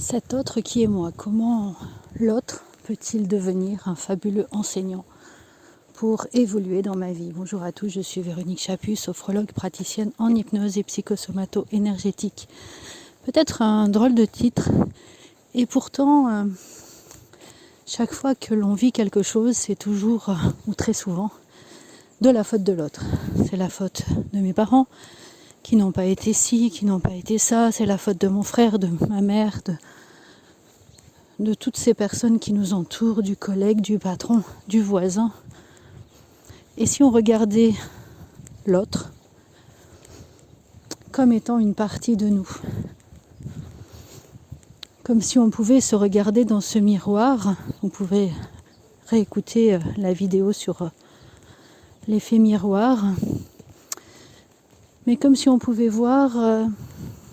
Cet autre qui est moi, comment l'autre peut-il devenir un fabuleux enseignant pour évoluer dans ma vie? Bonjour à tous, je suis Véronique Chaput, sophrologue, praticienne en hypnose et psychosomato-énergétique. Peut-être un drôle de titre, et pourtant, chaque fois que l'on vit quelque chose, c'est toujours, ou très souvent, de la faute de l'autre. C'est la faute de mes parents, qui n'ont pas été ci, qui n'ont pas été ça, c'est la faute de mon frère, de ma mère, de toutes ces personnes qui nous entourent, du collègue, du patron, du voisin. Et si on regardait l'autre comme étant une partie de nous, comme si on pouvait se regarder dans ce miroir, on pouvait réécouter la vidéo sur l'effet miroir, mais comme si on pouvait voir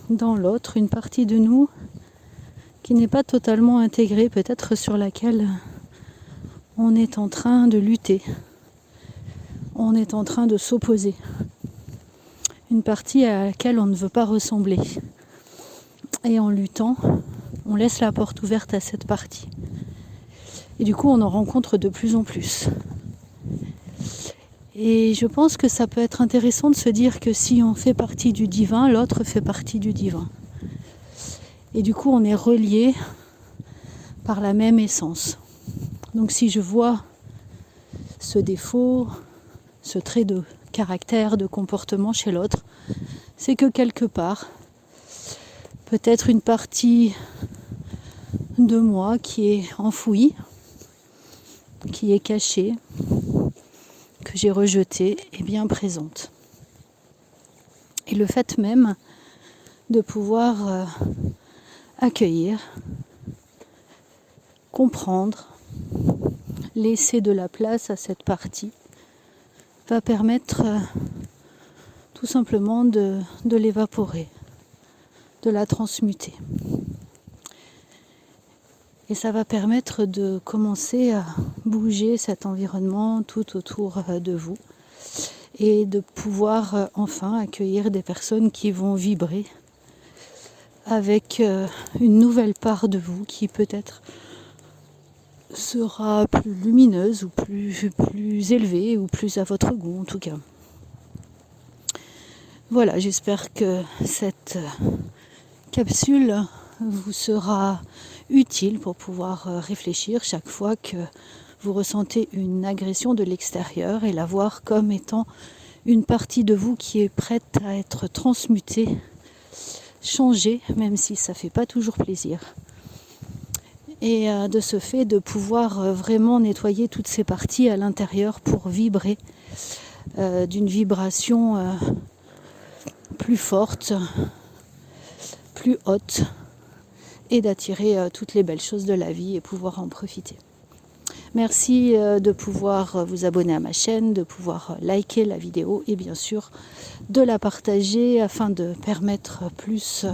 dans l'autre une partie de nous qui n'est pas totalement intégrée, peut-être sur laquelle on est en train de lutter, on est en train de s'opposer, une partie à laquelle on ne veut pas ressembler. Et en luttant, on laisse la porte ouverte à cette partie. Et du coup, on en rencontre de plus en plus. Et je pense que ça peut être intéressant de se dire que si on fait partie du divin, l'autre fait partie du divin. Et du coup, on est reliés par la même essence. Donc si je vois ce défaut, ce trait de caractère, de comportement chez l'autre, c'est que quelque part, peut-être une partie de moi qui est enfouie, qui est cachée, que j'ai rejetée, est bien présente. Et le fait même de pouvoir accueillir, comprendre, laisser de la place à cette partie, va permettre tout simplement de l'évaporer, de la transmuter. Et ça va permettre de commencer à bouger cet environnement tout autour de vous et de pouvoir enfin accueillir des personnes qui vont vibrer avec une nouvelle part de vous qui peut-être sera plus lumineuse ou plus élevée ou plus à votre goût en tout cas. Voilà, j'espère que cette capsule vous sera utile pour pouvoir réfléchir chaque fois que vous ressentez une agression de l'extérieur et la voir comme étant une partie de vous qui est prête à être transmutée, changée, même si ça ne fait pas toujours plaisir. Et de ce fait de pouvoir vraiment nettoyer toutes ces parties à l'intérieur pour vibrer d'une vibration plus forte, plus haute, et d'attirer toutes les belles choses de la vie et pouvoir en profiter. Merci de pouvoir vous abonner à ma chaîne, de pouvoir liker la vidéo et bien sûr de la partager afin de permettre plus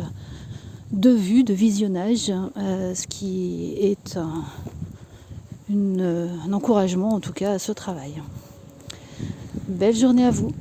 de vues, de visionnage, ce qui est un encouragement en tout cas à ce travail. Belle journée à vous.